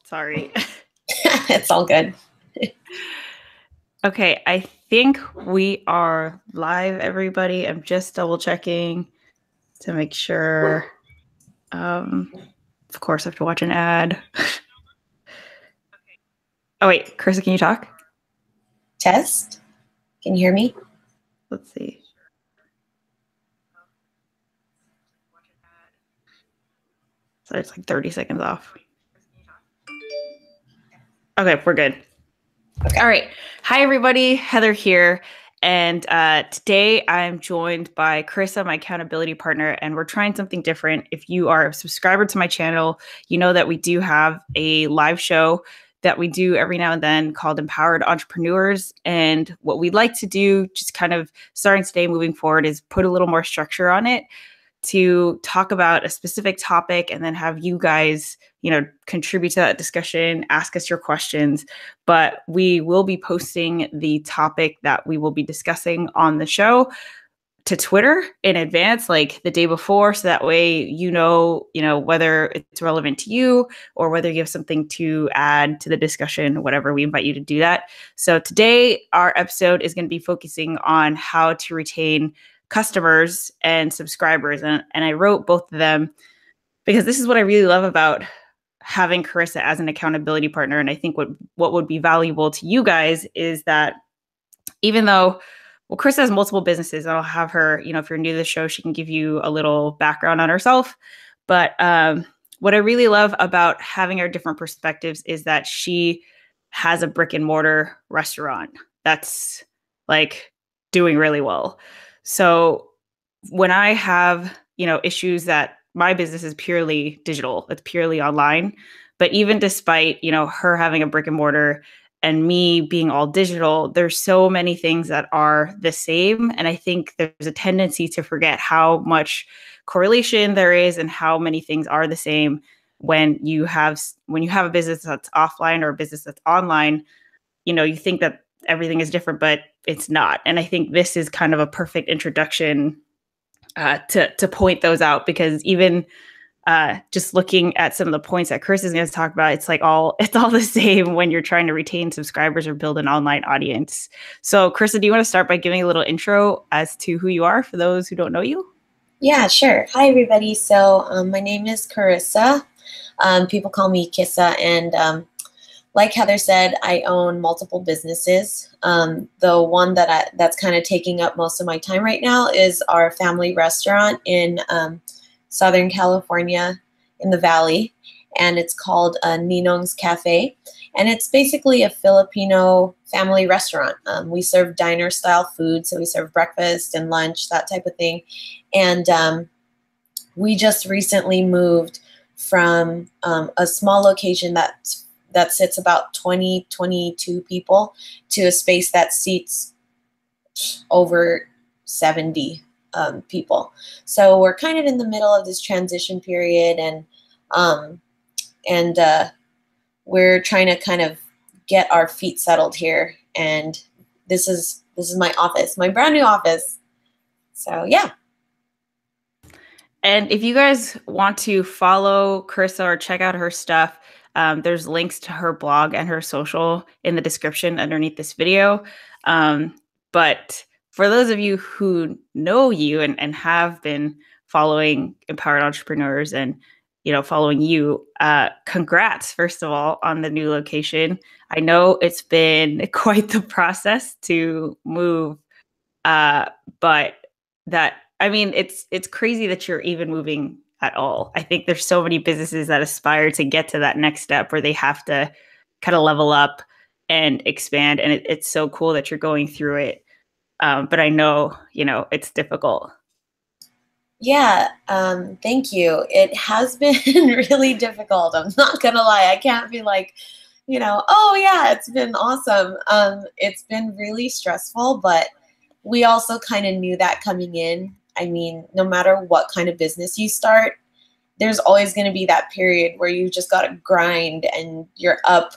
Sorry. It's all good. Okay, I think we are live, everybody. I'm just double checking to make sure. Of course, I have to watch an ad. Oh, wait, Carissa, can you talk? Test. Can you hear me? Let's see. So it's like 30 seconds off. Okay, we're good. Okay. All right. Hi, everybody. Heather here. And today I'm joined by Carissa, my accountability partner, and we're trying something different. If you are a subscriber to my channel, you know that we do have a live show that we do every now and then called Empowered Entrepreneurs. And what we'd like to do, just kind of starting today, moving forward, is put a little more structure on it to talk about a specific topic and then have you guys, contribute to that discussion, ask us your questions. But we will be posting the topic that we will be discussing on the show to Twitter in advance, like the day before, so that way you know whether it's relevant to you or whether you have something to add to the discussion, whatever. We invite you to do that. So today our episode is going to be focusing on how to retain customers and subscribers, and I wrote both of them because this is what I really love about having Carissa as an accountability partner. And I think what would be valuable to you guys is that even though, well, Carissa has multiple businesses, and I'll have her, if you're new to the show, she can give you a little background on herself. But what I really love about having our different perspectives is that she has a brick and mortar restaurant that's like doing really well. So when I have, issues that my business is purely digital, it's purely online. But even despite, her having a brick and mortar and me being all digital, there's so many things that are the same. And I think there's a tendency to forget how much correlation there is and how many things are the same when you have a business that's offline or a business that's online. You think that everything is different, but it's not. And I think this is kind of a perfect introduction to point those out, because even just looking at some of the points that Chris is going to talk about, it's all the same when you're trying to retain subscribers or build an online audience. So Carissa, do you want to start by giving a little intro as to who you are for those who don't know you? Yeah, sure. Hi, everybody. So my name is Carissa. People call me Kissa, and like Heather said, I own multiple businesses. The one that's kind of taking up most of my time right now is our family restaurant in Southern California in the Valley, and it's called Ninong's Cafe, and it's basically a Filipino family restaurant. We serve diner-style food, so we serve breakfast and lunch, that type of thing, and we just recently moved from a small location that sits about 22 people to a space that seats over 70 people. So we're kind of in the middle of this transition period, and we're trying to kind of get our feet settled here. And this is my office, my brand new office. So yeah. And if you guys want to follow Carissa or check out her stuff, there's links to her blog and her social in the description underneath this video. But for those of you who know you and have been following Empowered Entrepreneurs and, following you, congrats, first of all, on the new location. I know it's been quite the process to move, but it's crazy that you're even moving at all. I think there's so many businesses that aspire to get to that next step where they have to kind of level up and expand. And it's so cool that you're going through it. But I know, it's difficult. Yeah, thank you. It has been really difficult. I'm not gonna lie. I can't be like, oh yeah, it's been awesome. It's been really stressful, but we also kind of knew that coming in. I mean, no matter what kind of business you start, there's always going to be that period where you just got to grind and you're up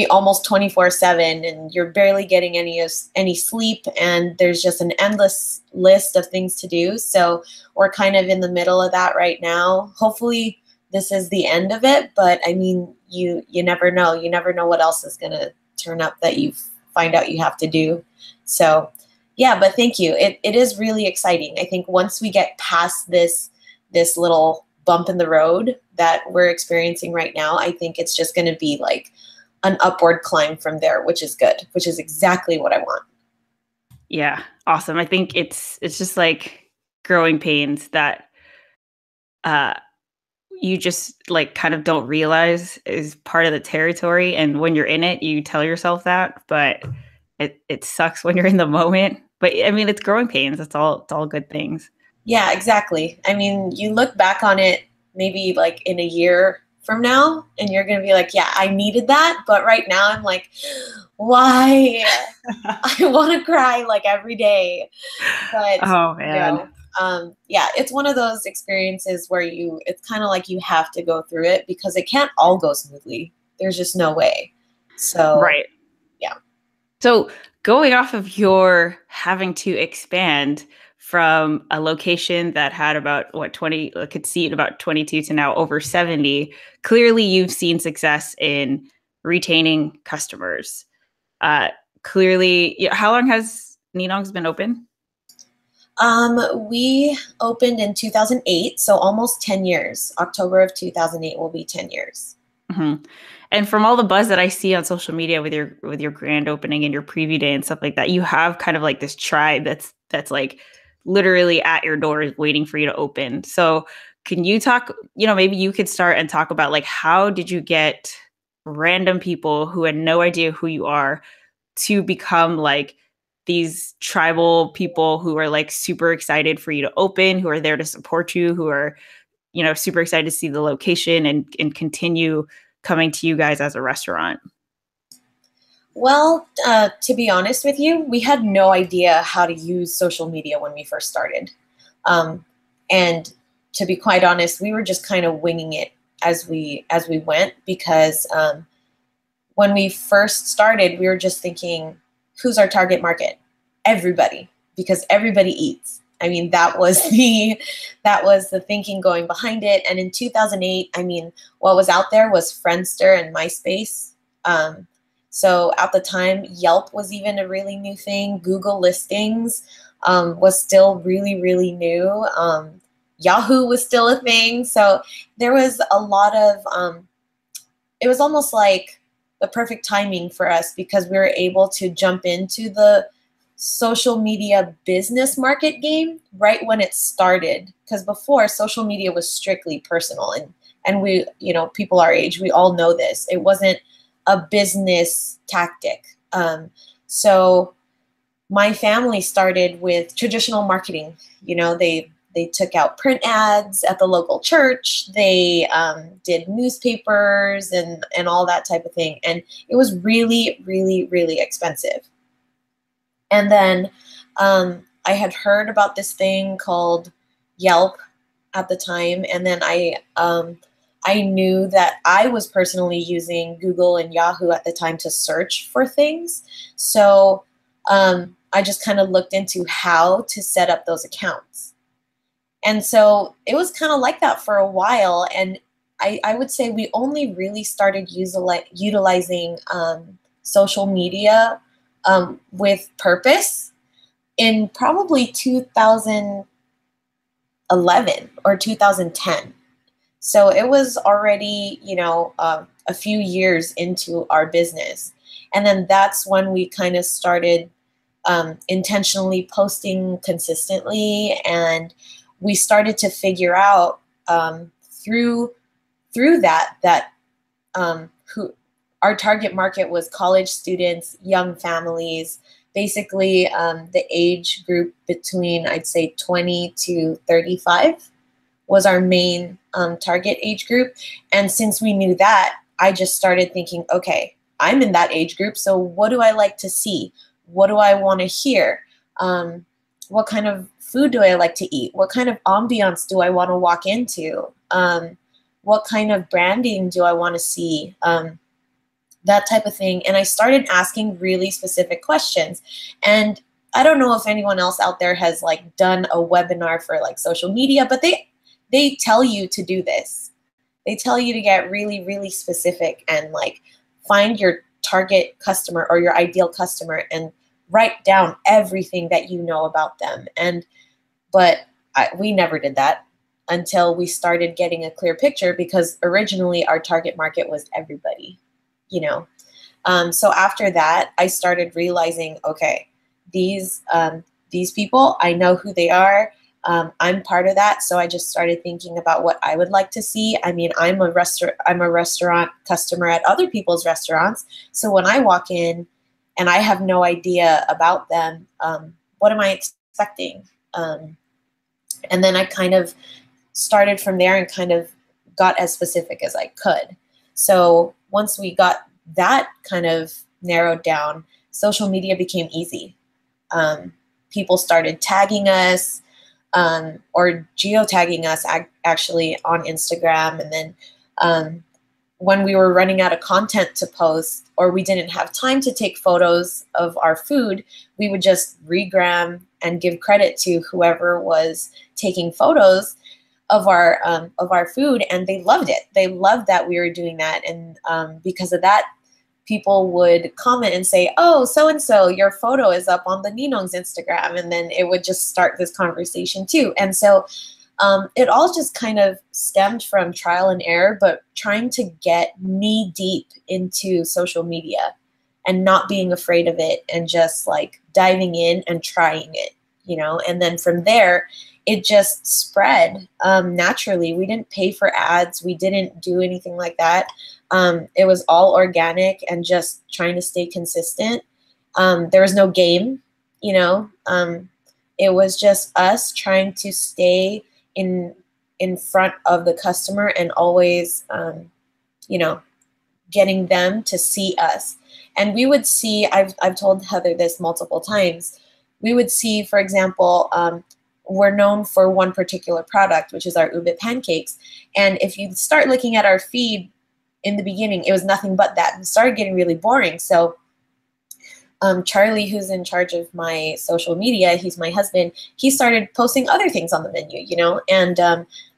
almost 24/7, and you're barely getting any sleep, and there's just an endless list of things to do. So we're kind of in the middle of that right now. Hopefully this is the end of it, but I mean, you never know. You never know what else is going to turn up that you find out you have to do. So yeah, but thank you. It is really exciting. I think once we get past this little bump in the road that we're experiencing right now, I think it's just going to be like an upward climb from there, which is good, which is exactly what I want. Yeah, awesome. I think it's just like growing pains that you just like kind of don't realize is part of the territory, and when you're in it, you tell yourself that, but it sucks when you're in the moment. But I mean, it's growing pains. It's all good things. Yeah, exactly. I mean, you look back on it maybe like in a year from now, and you're going to be like, yeah, I needed that. But right now I'm like, why? I want to cry like every day. But, oh man. yeah, it's one of those experiences where it's kind of like you have to go through it because it can't all go smoothly. There's just no way. So, right. Yeah. So going off of your having to expand from a location that had about 20 could seat about 22 to now over 70, clearly you've seen success in retaining customers. Clearly, how long has Ninong's been open? We opened in 2008, so almost 10 years. October of 2008 will be 10 years. Mm-hmm. And from all the buzz that I see on social media with your grand opening and your preview day and stuff like that, you have kind of like this tribe that's like literally at your doors waiting for you to open. So can you talk, maybe you could start and talk about like, how did you get random people who had no idea who you are to become like these tribal people who are like super excited for you to open, who are there to support you, who are, super excited to see the location and continue coming to you guys as a restaurant? Well, to be honest with you, we had no idea how to use social media when we first started. And to be quite honest, we were just kind of winging it as we went, because when we first started, we were just thinking, who's our target market? Everybody, because everybody eats. I mean, that was the thinking going behind it. And in 2008, I mean, what was out there was Friendster and MySpace. So at the time, Yelp was even a really new thing. Google listings was still really, really new. Yahoo was still a thing. So there was a lot of, it was almost like the perfect timing for us, because we were able to jump into the social media business market game right when it started. Because before, social media was strictly personal, and we, people our age, we all know this. It wasn't a business tactic. So my family started with traditional marketing. They took out print ads at the local church. They did newspapers and all that type of thing. And it was really, really, really expensive. And then I had heard about this thing called Yelp at the time. And then I knew that I was personally using Google and Yahoo at the time to search for things. So I just kind of looked into how to set up those accounts. And so it was kind of like that for a while. And I would say we only really started utilizing social media with purpose in probably 2011 or 2010. So it was already, a few years into our business. And then that's when we kind of started intentionally posting consistently. And we started to figure out through that who our target market was college students, young families, basically the age group between, I'd say, 20 to 35 was our main target age group. And since we knew that, I just started thinking, okay, I'm in that age group, so what do I like to see? What do I want to hear? What kind of food do I like to eat? What kind of ambiance do I want to walk into? What kind of branding do I want to see? That type of thing. And I started asking really specific questions. And I don't know if anyone else out there has like done a webinar for like social media, but they tell you to do this. They tell you to get really, really specific and like find your target customer or your ideal customer and write down everything that you know about them. But we never did that until we started getting a clear picture, because originally our target market was everybody, you know. So after that, I started realizing, okay, these people, I know who they are. I'm part of that. So I just started thinking about what I would like to see. I mean, I'm a restaurant customer at other people's restaurants. So when I walk in and I have no idea about them, what am I expecting? And then I kind of started from there and kind of got as specific as I could. So once we got that kind of narrowed down, social media became easy. People started tagging us or geotagging us actually on Instagram. And then when we were running out of content to post, or we didn't have time to take photos of our food, we would just regram and give credit to whoever was taking photos of our food, and they loved it. They loved that we were doing that, and because of that, people would comment and say, "Oh, so and so, your photo is up on the Ninong's Instagram," and then it would just start this conversation too. And so it all just kind of stemmed from trial and error, but trying to get knee deep into social media and not being afraid of it, and just like diving in and trying it, you know. And then from there, it just spread naturally. We didn't pay for ads. We didn't do anything like that. It was all organic and just trying to stay consistent. There was no game, you know. It was just us trying to stay in front of the customer and always, you know, getting them to see us. And we would see, I've told Heather this multiple times, we would see, for example, we're known for one particular product, which is our ube pancakes. And if you start looking at our feed in the beginning, it was nothing but that. It started getting really boring. So Charlie, who's in charge of my social media, he's my husband, he started posting other things on the menu, you know. And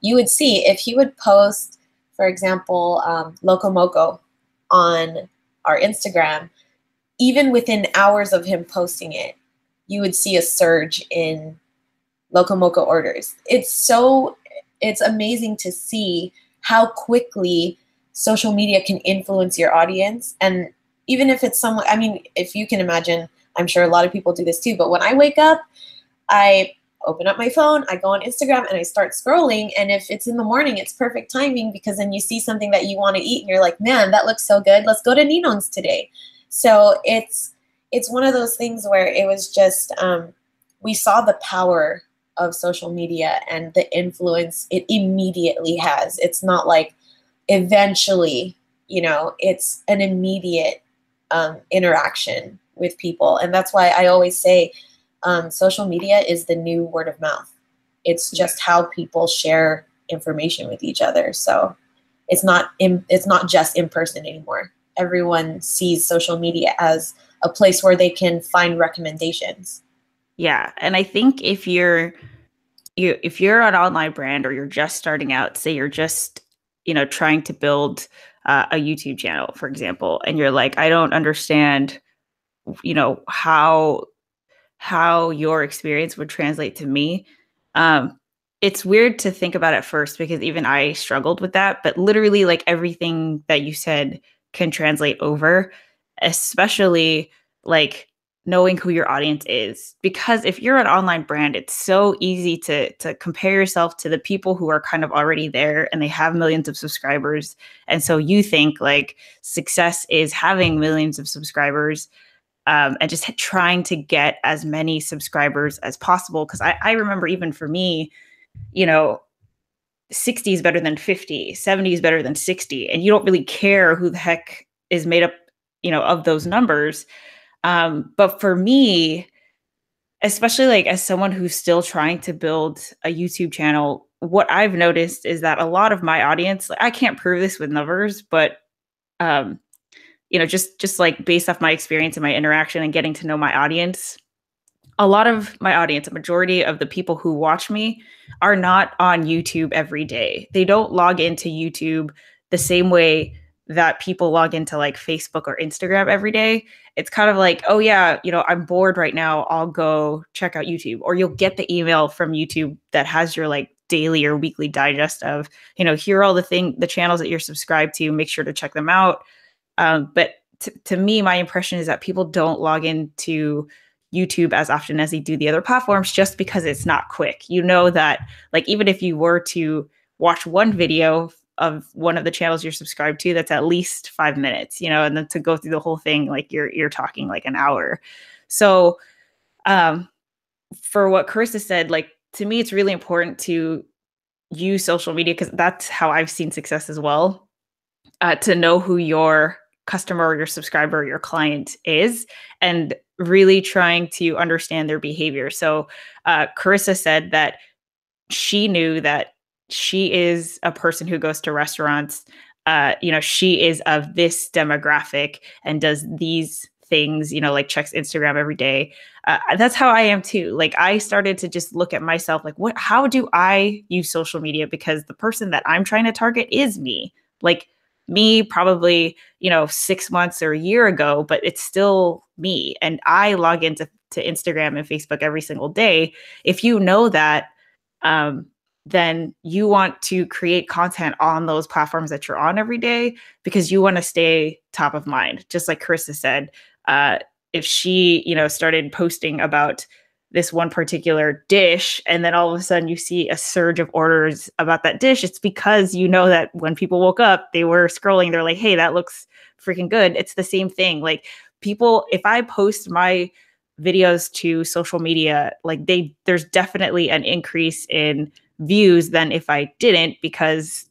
you would see if he would post, for example, Loco Moco on our Instagram, even within hours of him posting it, you would see a surge in Loco Moco orders. It's amazing to see how quickly social media can influence your audience. And even if it's someone, I mean, if you can imagine, I'm sure a lot of people do this too, but when I wake up, I open up my phone, I go on Instagram and I start scrolling. And if it's in the morning, it's perfect timing, because then you see something that you want to eat and you're like, man, that looks so good. Let's go to Ninong's today. So it's one of those things where it was just, we saw the power of social media and the influence it immediately has. It's not like eventually, you know, it's an immediate interaction with people. And that's why I always say social media is the new word of mouth. It's just how people share information with each other. So it's not just in person anymore. Everyone sees social media as a place where they can find recommendations. Yeah, and I think if you're an online brand, or you're just starting out, say you're just, you know, trying to build a YouTube channel, for example, and you're like, I don't understand, you know, how your experience would translate to me. It's weird to think about at first, because even I struggled with that, but literally like everything that you said can translate over, especially like knowing who your audience is. Because if you're an online brand, it's so easy to compare yourself to the people who are kind of already there and they have millions of subscribers. And so you think like success is having millions of subscribers, and just trying to get as many subscribers as possible. Because I remember, even for me, you know, 60 is better than 50, 70 is better than 60. And you don't really care who the heck is made up, you know, of those numbers. But for me, especially like as someone who's still trying to build a YouTube channel, what I've noticed is that a lot of my audience, like, I can't prove this with numbers, but you know, just like based off my experience and my interaction and getting to know my audience, a lot of my audience, a majority of the people who watch me are not on YouTube every day. They don't log into YouTube the same way that people log into like Facebook or Instagram every day. It's kind of like, oh yeah, I'm bored right now. I'll go check out YouTube. Or you'll get the email from YouTube that has your like daily or weekly digest of, here are all the channels that you're subscribed to. Make sure to check them out. But to me, my impression is that people don't log into YouTube as often as they do the other platforms just because it's not quick. That like even if you were to watch one video of one of the channels you're subscribed to, that's at least 5 minutes, and then to go through the whole thing, like you're talking like an hour. So for what Carissa said, like to me, it's really important to use social media because that's how I've seen success as well. To know who your customer or your subscriber or your client is and really trying to understand their behavior. So Carissa said that she knew that she is a person who goes to restaurants. She is of this demographic and does these things, like checks Instagram every day. That's how I am too. Like I started to just look at myself like, how do I use social media? Because the person that I'm trying to target is me. Like me probably, 6 months or a year ago, but it's still me. And I log into Instagram and Facebook every single day. If you know that, then you want to create content on those platforms that you're on every day because you want to stay top of mind. Just like Carissa said, if she, started posting about this one particular dish, and then all of a sudden you see a surge of orders about that dish, it's because that when people woke up, they were scrolling, they're like, hey, that looks freaking good. It's the same thing. Like people, if I post my videos to social media, like there's definitely an increase in views than if I didn't, because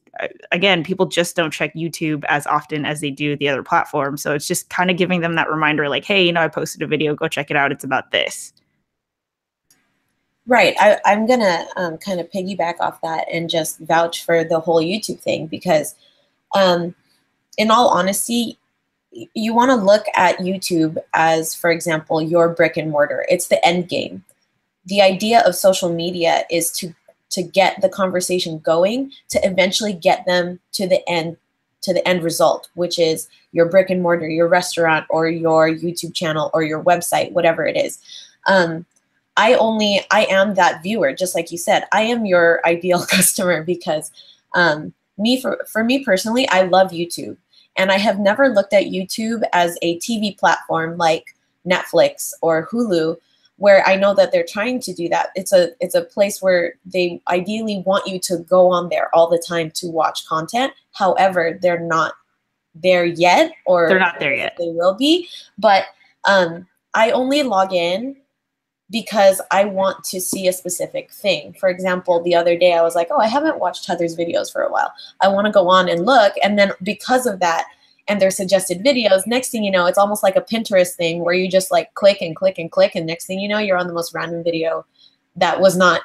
again, people just don't check YouTube as often as they do the other platforms. So it's just kind of giving them that reminder like, hey, I posted a video, go check it out. It's about this. Right. I'm going to kind of piggyback off that and just vouch for the whole YouTube thing because in all honesty, you want to look at YouTube as, for example, your brick and mortar. It's the end game. The idea of social media is to get the conversation going, to eventually get them to the end result, which is your brick and mortar, your restaurant or your YouTube channel or your website, whatever it is. I am that viewer, just like you said. I am your ideal customer because for me personally, I love YouTube. And I have never looked at YouTube as a TV platform like Netflix or Hulu, where I know that they're trying to do that. It's a place where they ideally want you to go on there all the time to watch content. However, they're not there yet, or they're not there yet. They will be. But I only log in because I want to see a specific thing. For example, the other day I was like, oh, I haven't watched Heather's videos for a while. I want to go on and look. And then because of that and their suggested videos, next thing you know, it's almost like a Pinterest thing where you just like click and click and click. And next thing you know, you're on the most random video that was not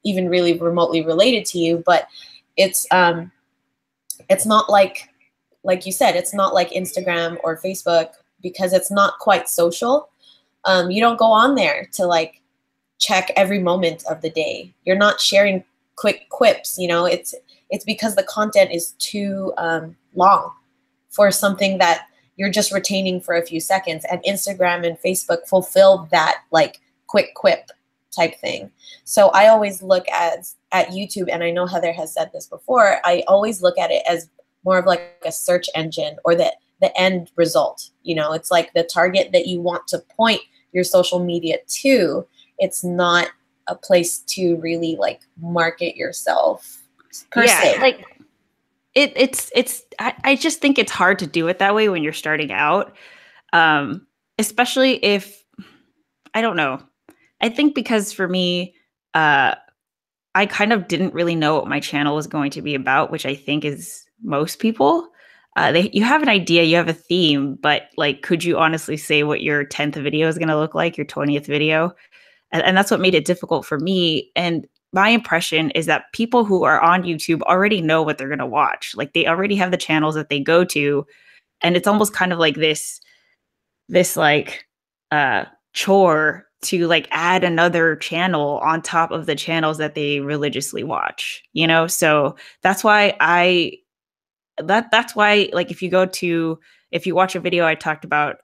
even really remotely related to you. But it's not like you said, it's not like Instagram or Facebook because it's not quite social. You don't go on there to like check every moment of the day. You're not sharing quick quips, it's because the content is too long for something that you're just retaining for a few seconds. And Instagram and Facebook fulfill that like quick quip type thing. So I always look at YouTube, and I know Heather has said this before, I always look at it as more of like a search engine or the end result. It's like the target that you want to point your social media to. It's not a place to really like market yourself per se. Like I just think it's hard to do it that way when you're starting out. Especially if, I don't know. I think because for me, I kind of didn't really know what my channel was going to be about, which I think is most people. You have an idea, you have a theme, but like, could you honestly say what your 10th video is going to look like, your 20th video? And that's what made it difficult for me. And my impression is that people who are on YouTube already know what they're going to watch. Like they already have the channels that they go to. And it's almost kind of like this like chore to like add another channel on top of the channels that they religiously watch, you know? So that's why that's why, like, if you watch a video, I talked about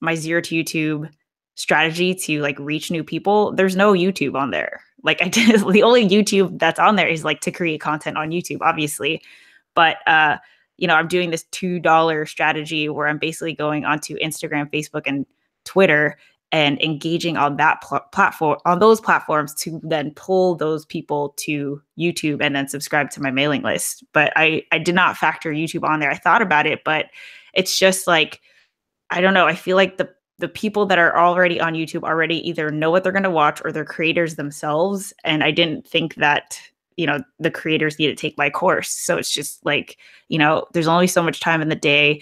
my zero to YouTube strategy to like reach new people. There's no YouTube on there. Like, I did the only YouTube that's on there is like to create content on YouTube, obviously. But I'm doing this $2 strategy where I'm basically going onto Instagram, Facebook, and Twitter and engaging on that platform, on those platforms, to then pull those people to YouTube and then subscribe to my mailing list. But I did not factor YouTube on there. I thought about it, but it's just like, I don't know. I feel like the people that are already on YouTube already either know what they're going to watch or they're creators themselves. And I didn't think that, the creators need to take my course. So it's just like, there's only so much time in the day.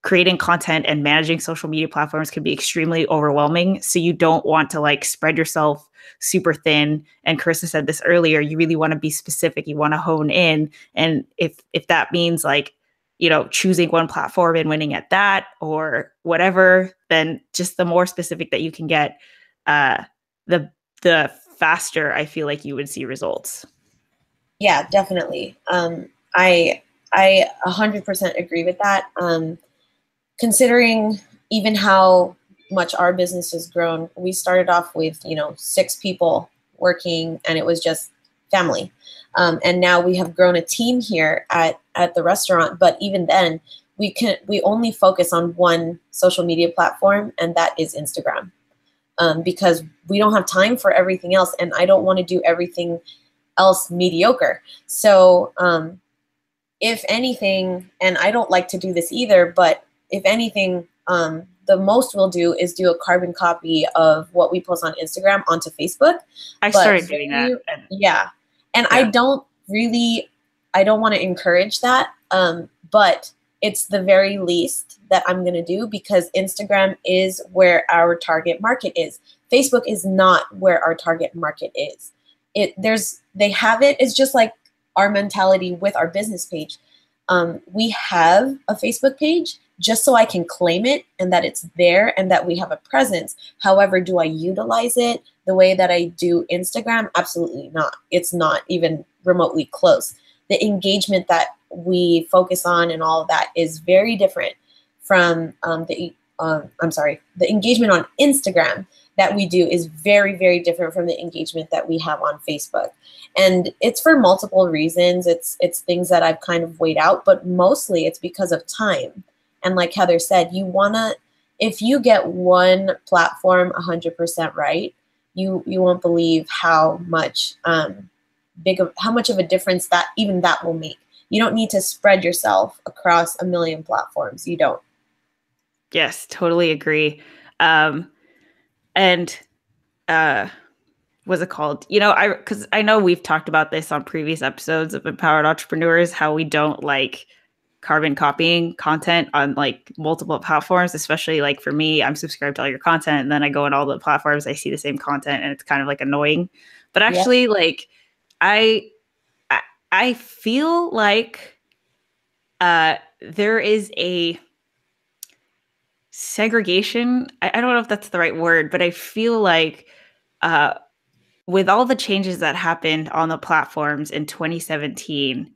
Creating content and managing social media platforms can be extremely overwhelming. So you don't want to like spread yourself super thin. And Carissa said this earlier, you really want to be specific. You want to hone in. And if that means like, choosing one platform and winning at that or whatever, then just the more specific that you can get, the faster I feel like you would see results. Yeah, definitely. I 100% agree with that. Considering even how much our business has grown, we started off with 6 people working, and it was just family. And now we have grown a team here at the restaurant. But even then, we only focus on one social media platform, and that is Instagram, because we don't have time for everything else, and I don't want to do everything else mediocre. So if anything, and I don't like to do this either, but if anything, the most we'll do is do a carbon copy of what we post on Instagram onto Facebook. I started doing that. Yeah. And yeah. I don't want to encourage that, but it's the very least that I'm going to do, because Instagram is where our target market is. Facebook is not where our target market is. They have it. It's just like our mentality with our business page. We have a Facebook page just so I can claim it and that it's there and that we have a presence. However, do I utilize it the way that I do Instagram? Absolutely not. It's not even remotely close. The engagement that we focus on and all of that is very different from the engagement on Instagram that we do is very, very different from the engagement that we have on Facebook. And it's for multiple reasons. It's things that I've kind of weighed out, but mostly it's because of time. And like Heather said, if you get one platform 100% right, you won't believe how much of a difference that will make. You don't need to spread yourself across a million platforms. You don't. Yes, totally agree. What's it called? Because I know we've talked about this on previous episodes of Empowered Entrepreneurs, how we don't like carbon copying content on like multiple platforms, especially like for me, I'm subscribed to all your content and then I go on all the platforms, I see the same content and it's kind of like annoying. But actually, like I feel like there is a segregation. I don't know if that's the right word, but I feel like with all the changes that happened on the platforms in 2017,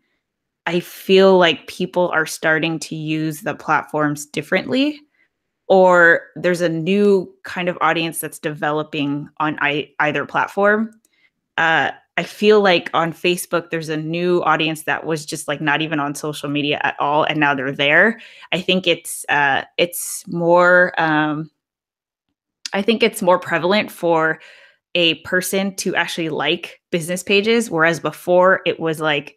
I feel like people are starting to use the platforms differently, or there's a new kind of audience that's developing on either platform. I feel like on Facebook, there's a new audience that was just like not even on social media at all, and now they're there. I think it's more. I think it's more prevalent for a person to actually like business pages, whereas before it was like,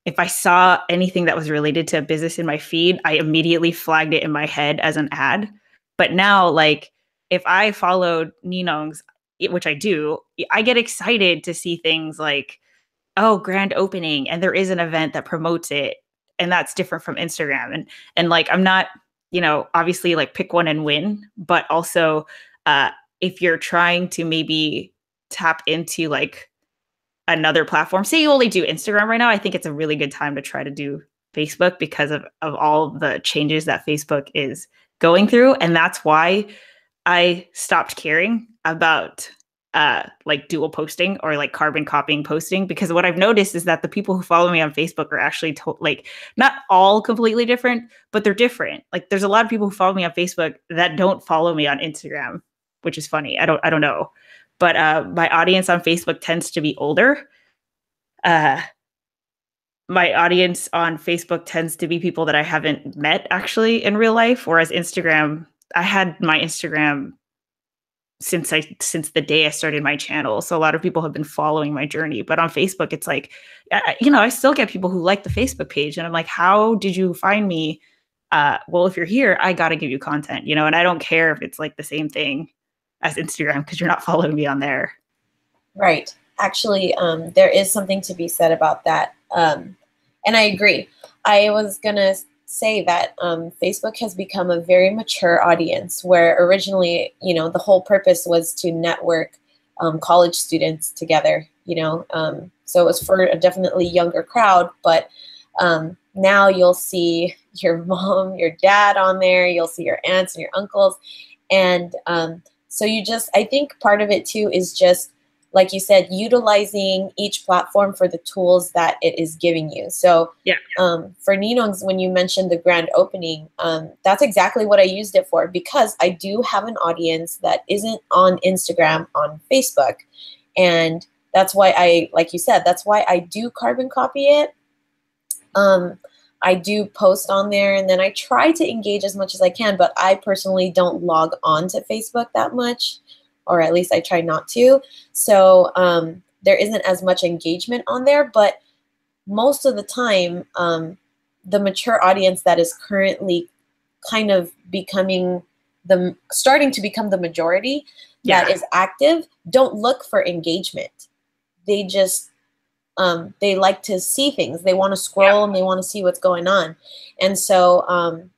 if I saw anything that was related to a business in my feed, I immediately flagged it in my head as an ad. But now, like, if I followed Ninong's, which I do, I get excited to see things like, oh, grand opening, and there is an event that promotes it. And that's different from Instagram. And like, I'm not, obviously like pick one and win, but also if you're trying to maybe tap into like another platform, say you only do Instagram right now, I think it's a really good time to try to do Facebook because of all the changes that Facebook is going through. And that's why I stopped caring about like dual posting or like carbon copying posting, because what I've noticed is that the people who follow me on Facebook are actually like not all completely different, but they're different. Like there's a lot of people who follow me on Facebook that don't follow me on Instagram, which is funny. I don't know. But my audience on Facebook tends to be older. My audience on Facebook tends to be people that I haven't met actually in real life, whereas Instagram, I had my Instagram since the day I started my channel. So a lot of people have been following my journey. But on Facebook, it's like, I still get people who like the Facebook page. And I'm like, how did you find me? Well, if you're here, I got to give you content, and I don't care if it's like the same thing as Instagram because you're not following me on there. Right. Actually, there is something to be said about that. And I agree. I was going to say that Facebook has become a very mature audience where originally, the whole purpose was to network college students together, so it was for a definitely younger crowd. But now you'll see your mom, your dad on there, you'll see your aunts and your uncles. And so I think part of it too is just, like you said, utilizing each platform for the tools that it is giving you. So yeah. For Ninong's, when you mentioned the grand opening, that's exactly what I used it for, because I do have an audience that isn't on Instagram, on Facebook. And that's why like you said, that's why I do carbon copy it. I do post on there, and then I try to engage as much as I can, but I personally don't log on to Facebook that much, or at least I try not to. So there isn't as much engagement on there, but most of the time, the mature audience that is currently kind of starting to become the majority that is active don't look for engagement. They just, they like to see things. They want to scroll and they want to see what's going on. And so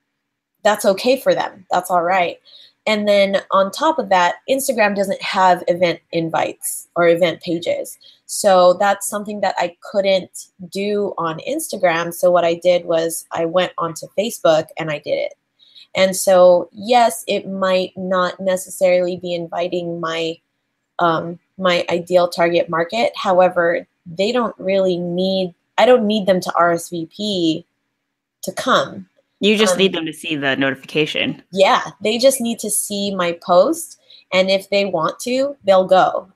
that's okay for them. That's all right. And then on top of that, Instagram doesn't have event invites or event pages. So that's something that I couldn't do on Instagram. So what I did was I went onto Facebook and I did it. And so, yes, it might not necessarily be inviting my my ideal target market. However, I don't need them to RSVP to come. You just need them to see the notification. Yeah, they just need to see my post, and if they want to, they'll go.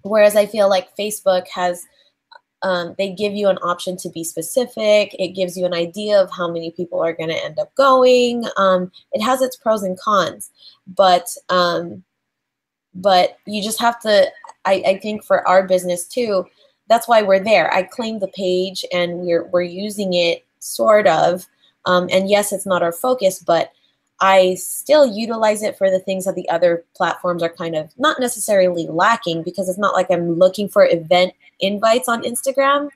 Whereas I feel like Facebook has, they give you an option to be specific. It gives you an idea of how many people are going to end up going. It has its pros and cons, but you just have to, I think for our business too, that's why we're there. I claim the page and we're using it sort of. And yes, it's not our focus, but I still utilize it for the things that the other platforms are kind of not necessarily lacking, because it's not like I'm looking for event invites on Instagram.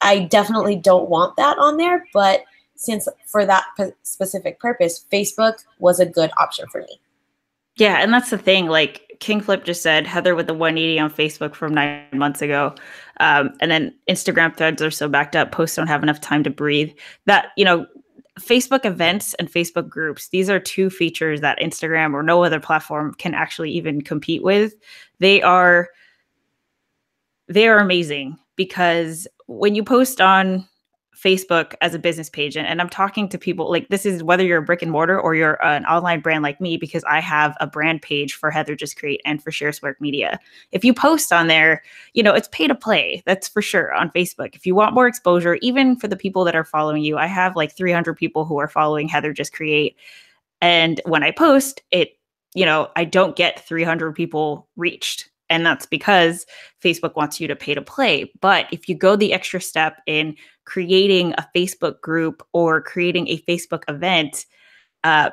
I definitely don't want that on there, but since for that specific purpose, Facebook was a good option for me. Yeah, and that's the thing. Like King Flip just said, Heather with the 180 on Facebook from 9 months ago. And then Instagram threads are so backed up, posts don't have enough time to breathe. That, Facebook events and Facebook groups, these are two features that Instagram or no other platform can actually even compete with. They are amazing, because when you post on Facebook as a business page, and I'm talking to people, like, this is whether you're a brick and mortar or you're an online brand like me, because I have a brand page for HeatherJustCreate and for Sharespark Media. If you post on there, it's pay to play. That's for sure on Facebook. If you want more exposure, even for the people that are following you, I have like 300 people who are following HeatherJustCreate. And when I post it, I don't get 300 people reached. And that's because Facebook wants you to pay to play. But if you go the extra step in creating a Facebook group or creating a Facebook event,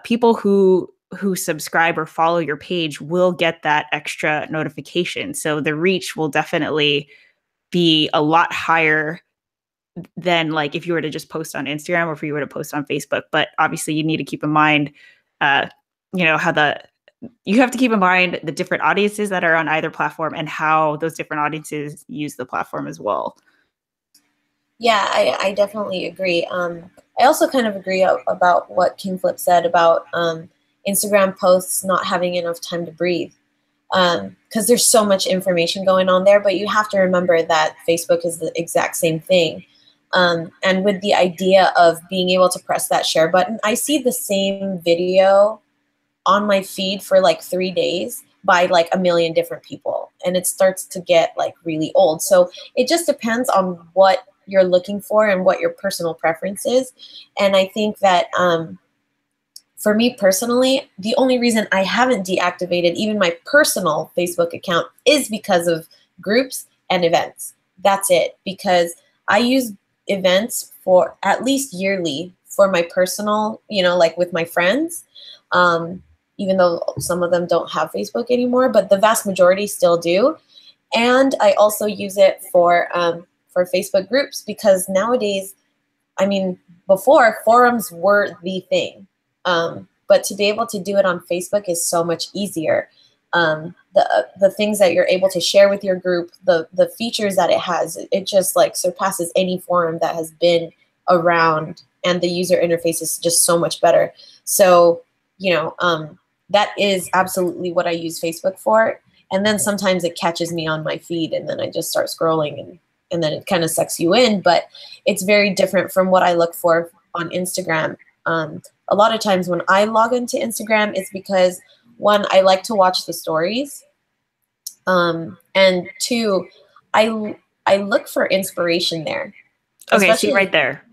people who subscribe or follow your page will get that extra notification. So the reach will definitely be a lot higher than like if you were to just post on Instagram or if you were to post on Facebook. But obviously you need to keep in mind, you have to keep in mind the different audiences that are on either platform and how those different audiences use the platform as well. Yeah, I definitely agree. I also kind of agree about what King Flip said about Instagram posts not having enough time to breathe. Because there's so much information going on there, but you have to remember that Facebook is the exact same thing. And with the idea of being able to press that share button, I see the same video on my feed for like 3 days by like a million different people, and it starts to get like really old. So it just depends on what you're looking for and what your personal preference is. And I think that for me personally, the only reason I haven't deactivated even my personal Facebook account is because of groups and events. That's it. Because I use events for at least yearly for my personal, you know, like with my friends, even though some of them don't have Facebook anymore, but the vast majority still do. And I also use it for Facebook groups, because nowadays, I mean, before forums were the thing. But to be able to do it on Facebook is so much easier. The things that you're able to share with your group, the features that it has, it just like surpasses any forum that has been around, and the user interface is just so much better. So, you know, that is absolutely what I use Facebook for. And then sometimes it catches me on my feed, and then I just start scrolling, and then it kind of sucks you in. But it's very different from what I look for on Instagram. A lot of times when I log into Instagram, it's because, one, I like to watch the stories. And two, I look for inspiration there. Okay, see right there.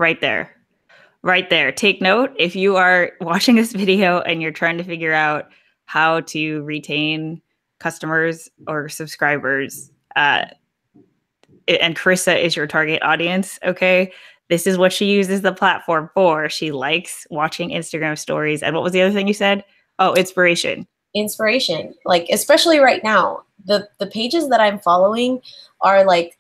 Take note. If you are watching this video and you're trying to figure out how to retain customers or subscribers, and Carissa is your target audience, okay? This is what she uses the platform for. She likes watching Instagram stories. And what was the other thing you said? Oh, inspiration. Inspiration. Like, especially right now, the pages that I'm following are like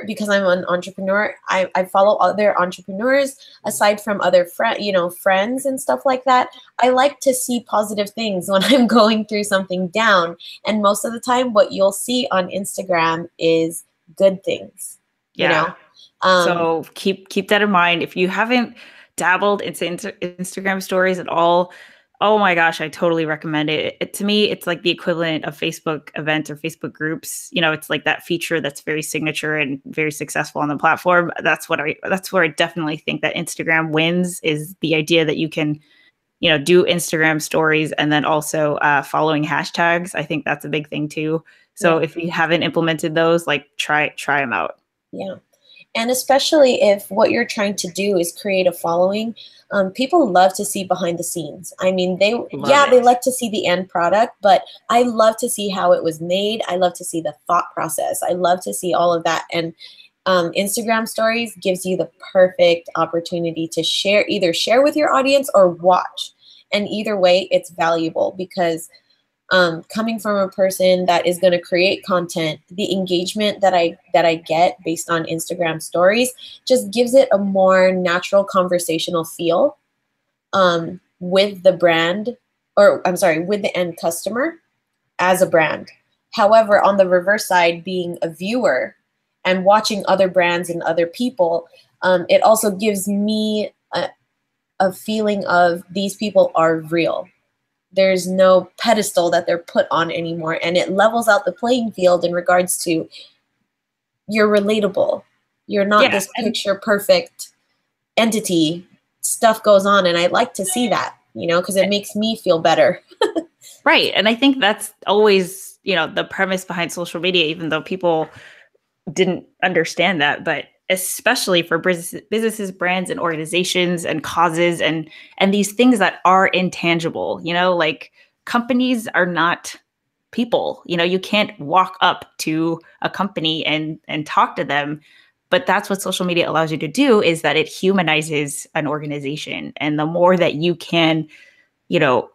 because I'm an entrepreneur, I follow other entrepreneurs aside from other friends and stuff like that. I like to see positive things when I'm going through something down. And most of the time what you'll see on Instagram is good things, yeah. You know? So keep that in mind. If you haven't dabbled into Instagram stories at all, oh my gosh, I totally recommend it. To me, it's like the equivalent of Facebook events or Facebook groups. You know, it's like that feature that's very signature and very successful on the platform. That's where I definitely think that Instagram wins, is the idea that you can, you know, do Instagram stories and then also following hashtags. I think that's a big thing too. So if you haven't implemented those, like try them out. Yeah. And especially if what you're trying to do is create a following, people love to see behind the scenes. I mean, they like to see the end product, but I love to see how it was made. I love to see the thought process. I love to see all of that. And Instagram stories gives you the perfect opportunity to either share with your audience or watch. And either way, it's valuable, because coming from a person that is going to create content, the engagement that I get based on Instagram stories just gives it a more natural conversational feel with the brand, with the end customer as a brand. However, on the reverse side, being a viewer and watching other brands and other people, it also gives me a feeling of these people are real. There's no pedestal that they're put on anymore. And it levels out the playing field in regards to you're relatable. You're not this picture perfect entity. Stuff goes on. And I like to see that, you know, because it makes me feel better. Right. And I think that's always, you know, the premise behind social media, even though people didn't understand that. But especially for businesses, brands, and organizations and causes and these things that are intangible, you know, like companies are not people. You know, you can't walk up to a company and talk to them. But that's what social media allows you to do, is that it humanizes an organization. And the more that you can, you know,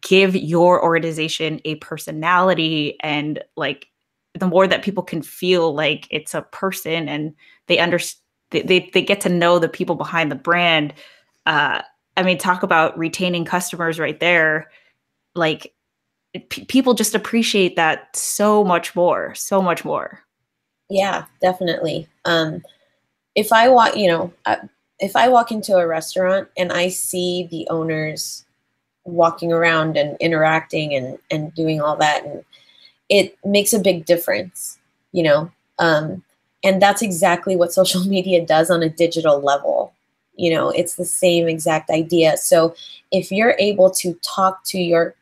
give your organization a personality, and like the more that people can feel like it's a person and they understand, they get to know the people behind the brand. I mean, talk about retaining customers right there. Like people just appreciate that so much more. Yeah, definitely. If I walk, if I walk into a restaurant and I see the owners walking around and interacting and doing all that. And it makes a big difference, you know? And that's exactly what social media does on a digital level. You know, it's the same exact idea. So if you're able to talk to your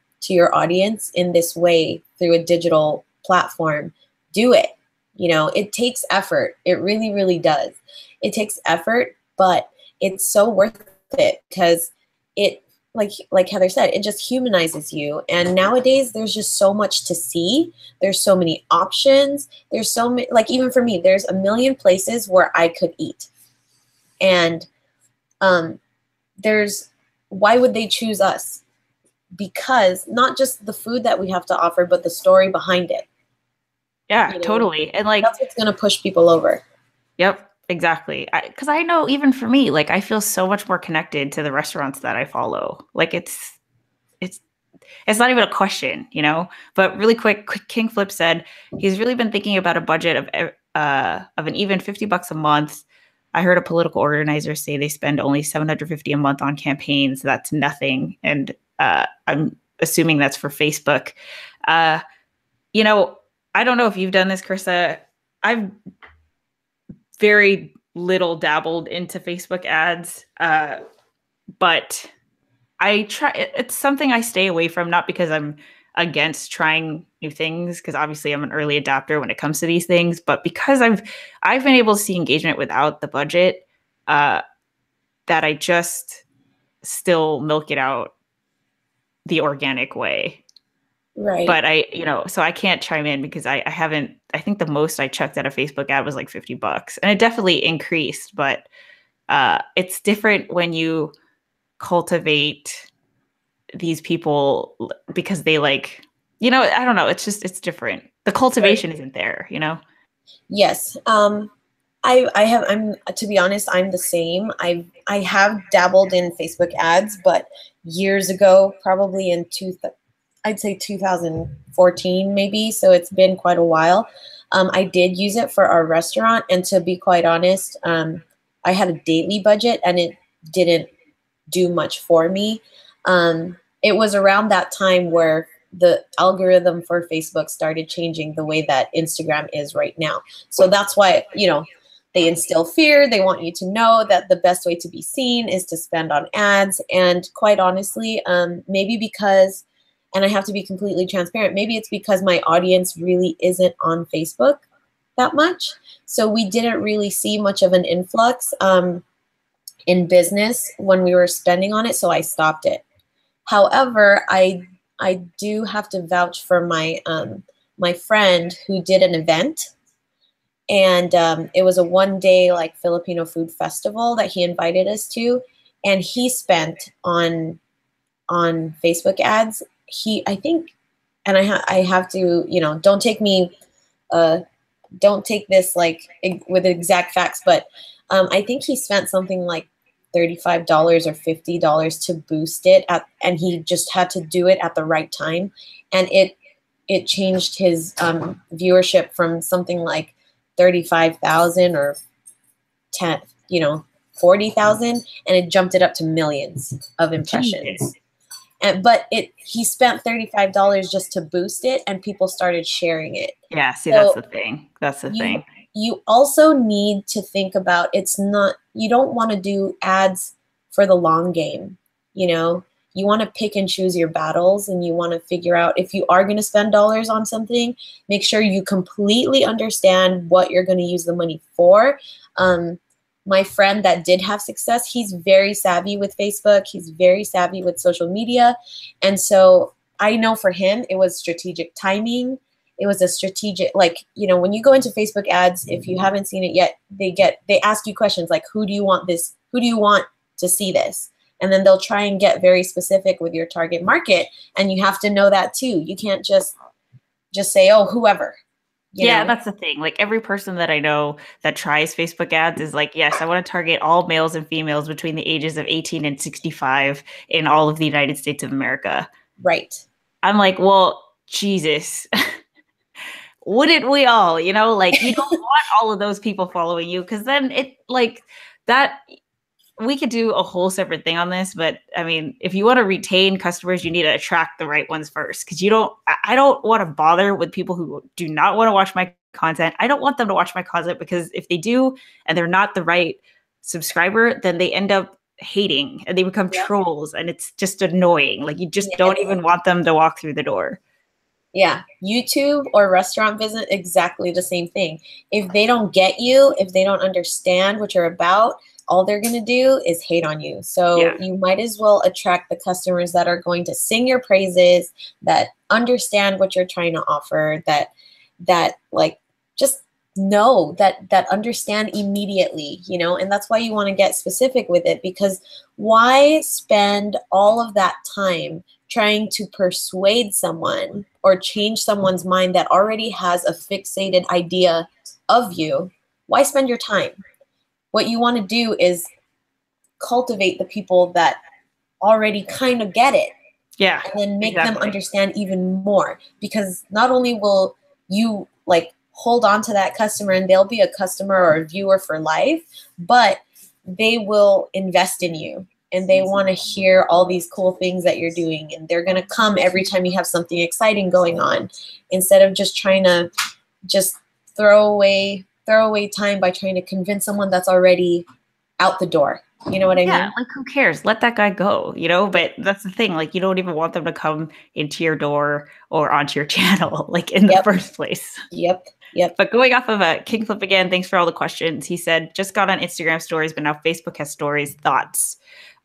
audience in this way through a digital platform, do it. You know, it takes effort. It really, really does. It takes effort, but it's so worth it because it, like Heather said, it just humanizes you. And nowadays there's just so much to see. There's so many options. There's so many, like even for me, there's a million places where I could eat. And why would they choose us? Because not just the food that we have to offer, but the story behind it. Yeah, you know? Totally. And like, that's what's going to push people over. Yep. Exactly. Because I know even for me, like I feel so much more connected to the restaurants that I follow. Like it's not even a question, you know. But really quick, King Flip said he's really been thinking about a budget of an even $50 a month. I heard a political organizer say they spend only $750 a month on campaigns. That's nothing, and I'm assuming that's for Facebook. You know, I don't know if you've done this, Carissa. I've very little dabbled into Facebook ads, but I try. It's something I stay away from, not because I'm against trying new things, because obviously I'm an early adopter when it comes to these things, but because I've been able to see engagement without the budget, that I just still milk it out the organic way. Right. But so I can't chime in because I haven't. I think the most I checked at a Facebook ad was like $50, and it definitely increased. But it's different when you cultivate these people because they like, I don't know. It's different. The cultivation isn't there, Yes. I'm to be honest, I'm the same. I have dabbled in Facebook ads, but years ago, probably in I'd say 2014 maybe. So it's been quite a while. I did use it for our restaurant, and to be quite honest, I had a daily budget and it didn't do much for me. It was around that time where the algorithm for Facebook started changing the way that Instagram is right now. So that's why, they instill fear. They want you to know that the best way to be seen is to spend on ads. And quite honestly, maybe because, and I have to be completely transparent, maybe it's because my audience really isn't on Facebook that much. So we didn't really see much of an influx in business when we were spending on it. So I stopped it. However, I do have to vouch for my my friend who did an event, and it was a one-day like Filipino food festival that he invited us to, and he spent on Facebook ads. I think, and I have to, don't take me, don't take this like with exact facts, but I think he spent something like $35 or $50 to boost it and he just had to do it at the right time, and it changed his viewership from something like 35,000 or 40,000, and it jumped it up to millions of impressions. But he spent $35 just to boost it, and people started sharing it. Yeah, see, so that's the thing. That's the thing. You also need to think about, you don't want to do ads for the long game. You want to pick and choose your battles, and you want to figure out if you are going to spend dollars on something, make sure you completely understand what you're going to use the money for. My friend that did have success, he's very savvy with Facebook. He's very savvy with social media. And so I know for him, it was strategic timing. It was a strategic, when you go into Facebook ads, if you haven't seen it yet, they ask you questions like, who do you want to see this? And then they'll try and get very specific with your target market. And you have to know that too. You can't just say, oh, whoever. Yeah, that's the thing. Like every person that I know that tries Facebook ads is like, yes, I want to target all males and females between the ages of 18 and 65 in all of the United States of America. Right. I'm like, well, Jesus. Wouldn't we all, you don't want all of those people following you, because then it like that we could do a whole separate thing on this, but I mean, if you want to retain customers, you need to attract the right ones first. Because I don't want to bother with people who do not want to watch my content. I don't want them to watch my content because if they do and they're not the right subscriber, then they end up hating and they become trolls, and it's just annoying. Like, you just don't even want them to walk through the door. Yeah, YouTube or restaurant business, exactly the same thing. If they don't get you, if they don't understand what you're about, all they're going to do is hate on you. So you might as well attract the customers that are going to sing your praises, that understand what you're trying to offer, that like just know that understand immediately, you know. And that's why you want to get specific with it, because why spend all of that time trying to persuade someone or change someone's mind that already has a fixated idea of you? Why spend your time? What you want to do is cultivate the people that already kind of get it. Yeah. And then make them understand even more, because not only will you like hold on to that customer and they'll be a customer or a viewer for life, but they will invest in you and they want to hear all these cool things that you're doing, and they're going to come every time you have something exciting going on, instead of just trying to just throw away time by trying to convince someone that's already out the door. You know what I mean? Yeah, like, who cares? Let that guy go, you know? But that's the thing. Like, you don't even want them to come into your door or onto your channel, like, in the first place. Yep. But going off of a Kingflip again, thanks for all the questions. He said, just got on Instagram stories, but now Facebook has stories. Thoughts?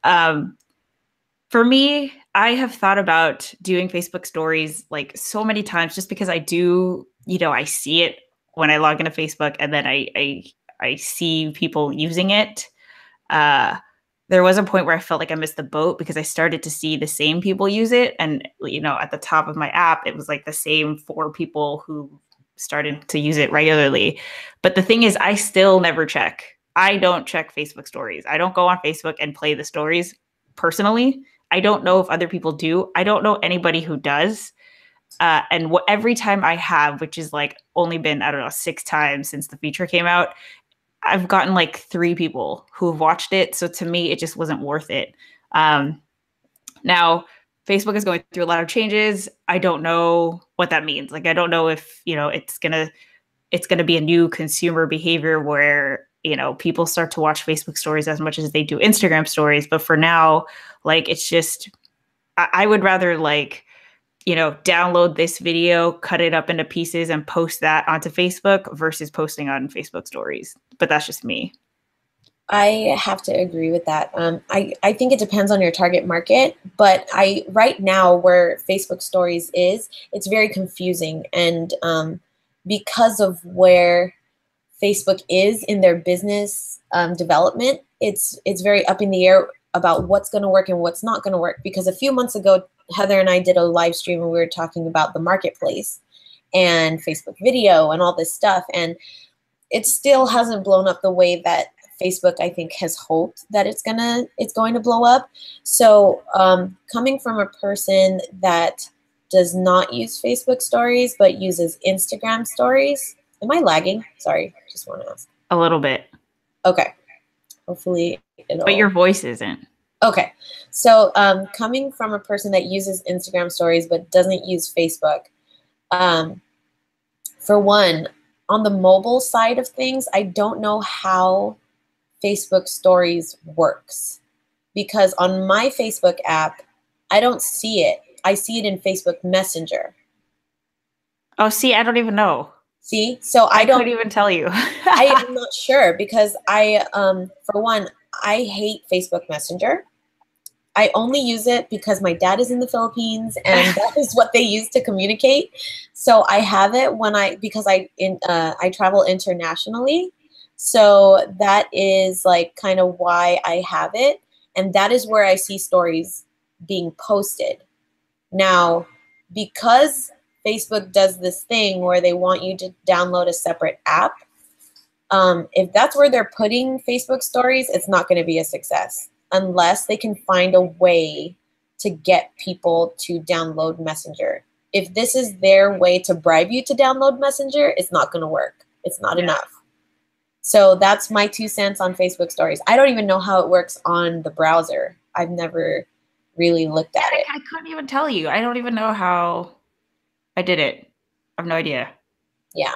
For me, I have thought about doing Facebook stories like so many times, just because I do, you know, I see it when I log into Facebook, and then I see people using it. There was a point where I felt like I missed the boat because I started to see the same people use it. And, you know, at the top of my app, it was like the same 4 people who started to use it regularly. But the thing is, I still never check. I don't check Facebook stories. I don't go on Facebook and play the stories personally. I don't know if other people do. I don't know anybody who does. And every time I have, which is like only been, I don't know, 6 times since the feature came out, I've gotten like 3 people who have watched it. So to me, it just wasn't worth it. Now, Facebook is going through a lot of changes. I don't know what that means. Like, I don't know if, you know, it's gonna be a new consumer behavior where, you know, people start to watch Facebook stories as much as they do Instagram stories. But for now, like, it's just, I would rather, like, you know, download this video, cut it up into pieces, and post that onto Facebook versus posting on Facebook stories. But that's just me. I have to agree with that. I think it depends on your target market, but right now where Facebook stories is, it's very confusing. And because of where Facebook is in their business development, it's very up in the air about what's going to work and what's not going to work. Because a few months ago, Heather and I did a live stream and we were talking about the marketplace and Facebook video and all this stuff. And it still hasn't blown up the way that Facebook, I think, has hoped that it's going to blow up. So coming from a person that does not use Facebook stories but uses Instagram stories, am I lagging? Sorry, just want to ask. A little bit. Okay. Hopefully it'll... But your voice isn't. Okay. So coming from a person that uses Instagram stories but doesn't use Facebook, for one, on the mobile side of things, I don't know how Facebook stories works, because on my Facebook app, I don't see it. I see it in Facebook Messenger. Oh, see, I don't even know. See, so I couldn't even tell you. I'm not sure, because for one, I hate Facebook Messenger. I only use it because my dad is in the Philippines and that is what they use to communicate. So I have it because I travel internationally. So that is like kind of why I have it. And that is where I see stories being posted. Now, because Facebook does this thing where they want you to download a separate app, if that's where they're putting Facebook stories, it's not going to be a success unless they can find a way to get people to download Messenger. If this is their way to bribe you to download Messenger, it's not going to work. It's not enough. So that's my 2 cents on Facebook stories. I don't even know how it works on the browser. I've never really looked at it. I couldn't even tell you. I don't even know how I did it. I have no idea. Yeah.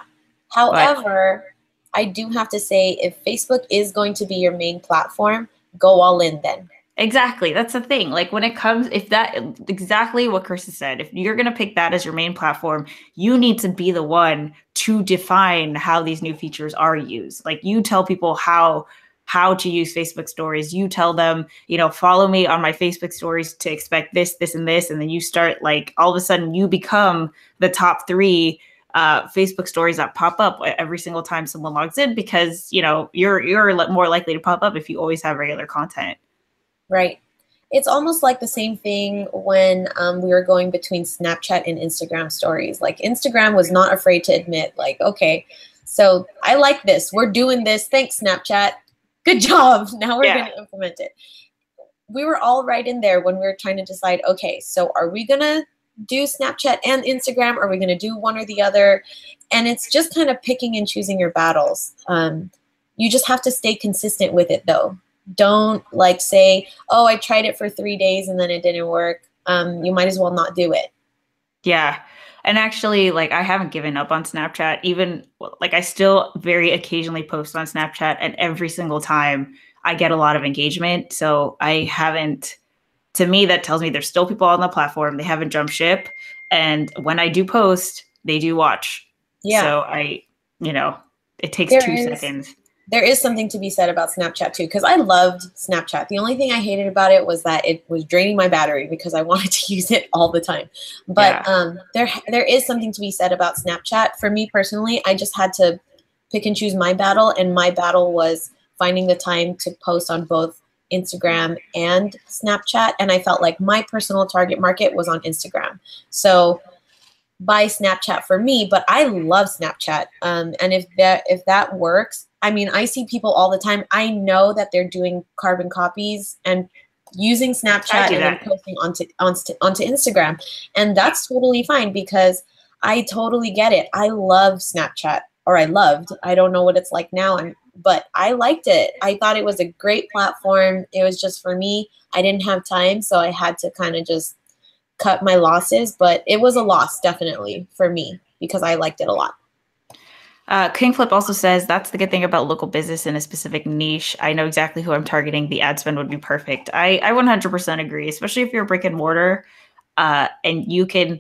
But However, I do have to say, if Facebook is going to be your main platform, go all in then. exactly, that's the thing. Like when it comes, if that exactly what Carissa said, if you're gonna pick that as your main platform, you need to be the one to define how these new features are used. Like you tell people how to use Facebook stories. You tell them, you know, follow me on my Facebook stories to expect this, this, and this, and then you start like all of a sudden you become the top three Facebook stories that pop up every single time someone logs in because you know you're more likely to pop up if you always have regular content. Right. It's almost like the same thing when we were going between Snapchat and Instagram stories. Like Instagram was not afraid to admit, like, okay, so I like this. We're doing this. Thanks, Snapchat. Good job. Now we're going to implement it. We were all right in there when we were trying to decide, okay, so are we going to do Snapchat and Instagram? Are we going to do one or the other? And it's just kind of picking and choosing your battles. You just have to stay consistent with it, though. Don't like say, oh, I tried it for 3 days and then it didn't work. You might as well not do it. Yeah. And actually, like, I haven't given up on Snapchat. Even like I still very occasionally post on Snapchat, and every single time I get a lot of engagement. So I haven't, to me, that tells me there's still people on the platform. They haven't jumped ship. And when I do post, they do watch. Yeah. So you know, it takes 2 seconds. There is something to be said about Snapchat too, because I loved Snapchat. The only thing I hated about it was that it was draining my battery because I wanted to use it all the time. But there is something to be said about Snapchat. For me personally, I just had to pick and choose my battle, and my battle was finding the time to post on both Instagram and Snapchat. And I felt like my personal target market was on Instagram. So buy Snapchat for me, but I love Snapchat. And if that works, I mean, I see people all the time. I know that they're doing carbon copies and using Snapchat and then posting onto Instagram. And that's totally fine because I totally get it. I love Snapchat, or I loved. I don't know what it's like now, but I liked it. I thought it was a great platform. It was just for me. I didn't have time, so I had to kind of just cut my losses, but it was a loss definitely for me because I liked it a lot. King Flip also says that's the good thing about local business in a specific niche. I know exactly who I'm targeting. The ad spend would be perfect. I 100% agree, especially if you're brick and mortar, and you can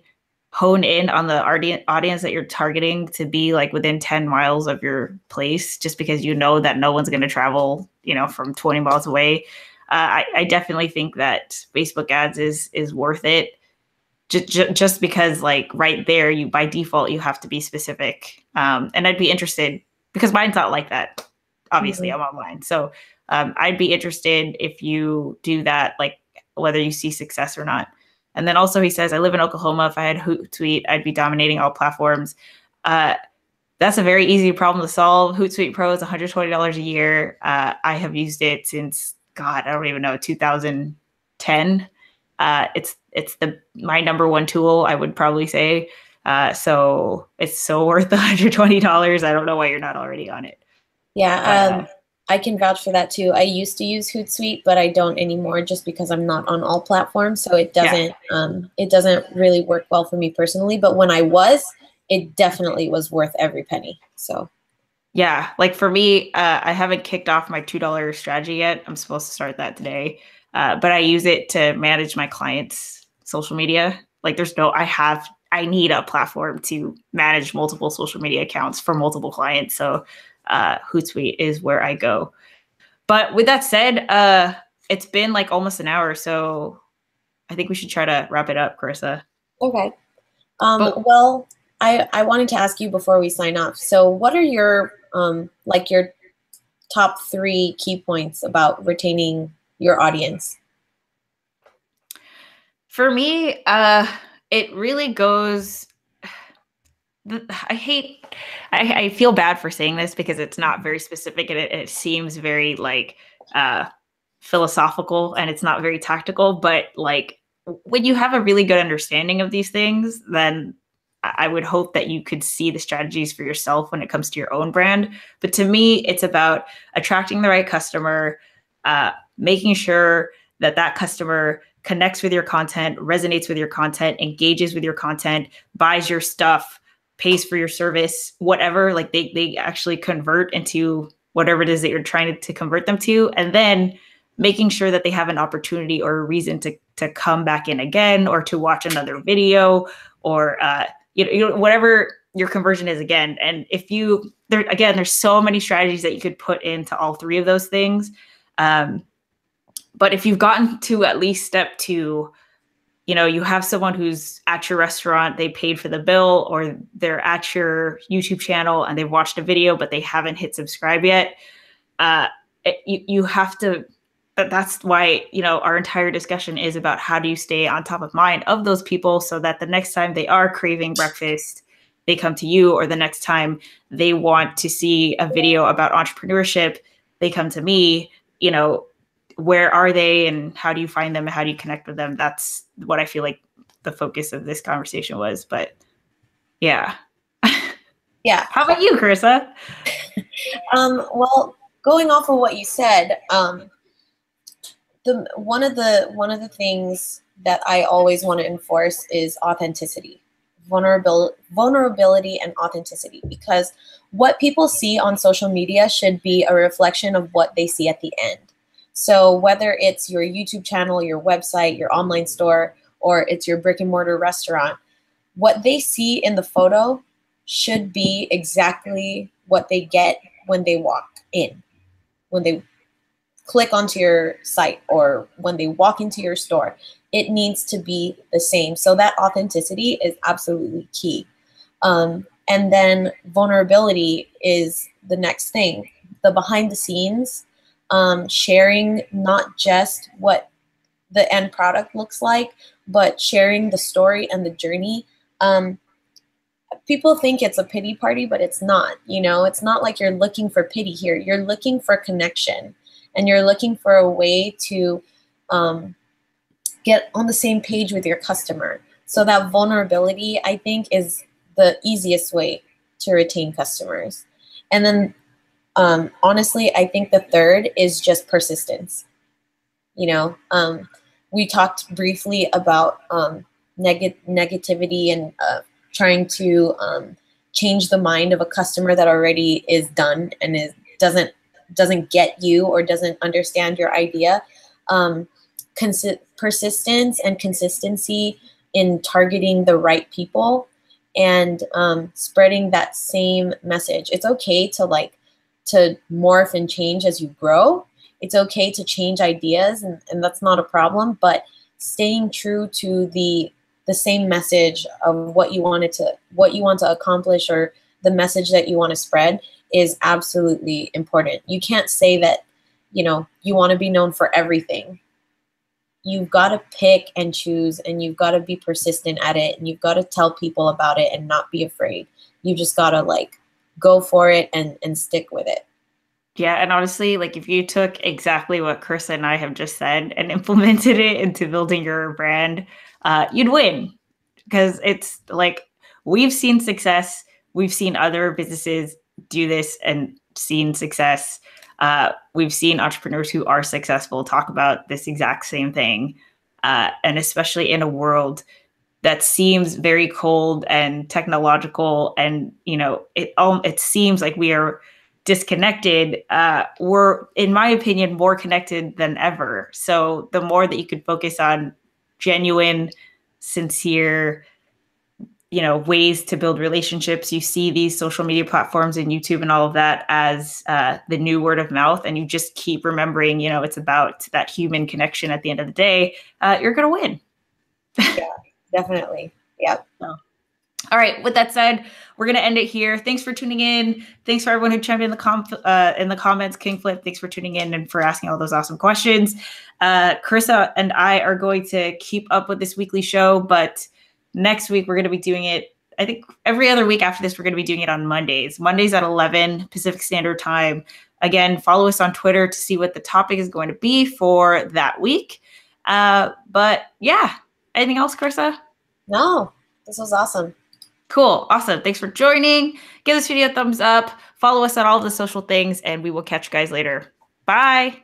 hone in on the audience that you're targeting to be like within 10 miles of your place, just because you know that no one's going to travel, you know, from 20 miles away. I definitely think that Facebook ads is worth it. Just because like right there, you by default, you have to be specific. And I'd be interested because mine's not like that. Obviously, I'm online. So I'd be interested if you do that, like whether you see success or not. And then also he says, I live in Oklahoma. If I had Hootsuite, I'd be dominating all platforms. That's a very easy problem to solve. Hootsuite Pro is $120 a year. I have used it since, God, I don't even know, 2010. It's my number one tool, I would probably say. So it's so worth the $120. I don't know why you're not already on it. Yeah, I can vouch for that too. I used to use Hootsuite, but I don't anymore just because I'm not on all platforms. So it doesn't really work well for me personally. But when I was, it definitely was worth every penny. So yeah, like for me, I haven't kicked off my $2 strategy yet. I'm supposed to start that today. But I use it to manage my clients' social media. Like I need a platform to manage multiple social media accounts for multiple clients. So Hootsuite is where I go. But with that said, it's been like almost an hour. So I think we should try to wrap it up, Carissa. Okay. Well, I wanted to ask you before we sign off. So what are your your top 3 key points about retaining your audience? For me, it really goes. I feel bad for saying this because it's not very specific and it seems very like philosophical and it's not very tactical. But like when you have a really good understanding of these things, then I would hope that you could see the strategies for yourself when it comes to your own brand. But to me, it's about attracting the right customer, making sure that that customer connects with your content, resonates with your content, engages with your content, buys your stuff, pays for your service, whatever, like they actually convert into whatever it is that you're trying to convert them to. And then making sure that they have an opportunity or a reason to come back in again, or to watch another video, or whatever your conversion is again. And if there's so many strategies that you could put into all three of those things. But if you've gotten to at least step 2, you have someone who's at your restaurant, they paid for the bill, or they're at your YouTube channel and they've watched a video, but they haven't hit subscribe yet. You have to, that's why, our entire discussion is about how do you stay on top of mind of those people, so that the next time they are craving breakfast, they come to you, or the next time they want to see a video about entrepreneurship, they come to me. Where are they, and how do you find them, and how do you connect with them? That's what I feel like the focus of this conversation was. But yeah. Yeah. How about you, Carissa? Well, going off of what you said, one of the things that I always want to enforce is authenticity, vulnerability and authenticity, because what people see on social media should be a reflection of what they see at the end. So whether it's your YouTube channel, your website, your online store, or it's your brick and mortar restaurant, what they see in the photo should be exactly what they get when they walk in, when they click onto your site, or when they walk into your store. It needs to be the same. So that authenticity is absolutely key. And then vulnerability is the next thing. The behind the scenes, sharing not just what the end product looks like, but sharing the story and the journey. People think it's a pity party, but it's not. It's not like you're looking for pity here. You're looking for connection, and you're looking for a way to get on the same page with your customer. So that vulnerability, I think, is the easiest way to retain customers. And then honestly, I think the third is just persistence. We talked briefly about negativity and trying to change the mind of a customer that already is done and doesn't get you or doesn't understand your idea. Persistence and consistency in targeting the right people and spreading that same message. It's okay to morph and change as you grow. It's okay to change ideas, and that's not a problem, but staying true to the same message of what you want to accomplish, or the message that you want to spread, is absolutely important. You can't say that, you want to be known for everything. You've got to pick and choose, and you've got to be persistent at it, and you've got to tell people about it and not be afraid. You just got to go for it and stick with it. Yeah. And honestly, if you took exactly what Carissa and I have just said and implemented it into building your brand, you'd win. Because it's we've seen success. We've seen other businesses do this and seen success. We've seen entrepreneurs who are successful talk about this exact same thing. And especially in a world that seems very cold and technological, and it seems like we are disconnected. We're, in my opinion, more connected than ever. So the more that you could focus on genuine, sincere, ways to build relationships. You see these social media platforms and YouTube and all of that as the new word of mouth, and you just keep remembering, it's about that human connection at the end of the day. You're going to win. Yeah, definitely. Yeah. So. All right. With that said, we're going to end it here. Thanks for tuning in. Thanks for everyone who chimed in the comments. Kingflip, thanks for tuning in and for asking all those awesome questions. Carissa and I are going to keep up with this weekly show, but next week we're going to be doing it, I think every other week after this, we're going to be doing it on Mondays at 11 Pacific Standard Time. Again, follow us on Twitter to see what the topic is going to be for that week. But yeah, anything else, Carissa? No, this was awesome. Cool. Awesome. Thanks for joining. Give this video a thumbs up. Follow us on all the social things, and we will catch you guys later. Bye.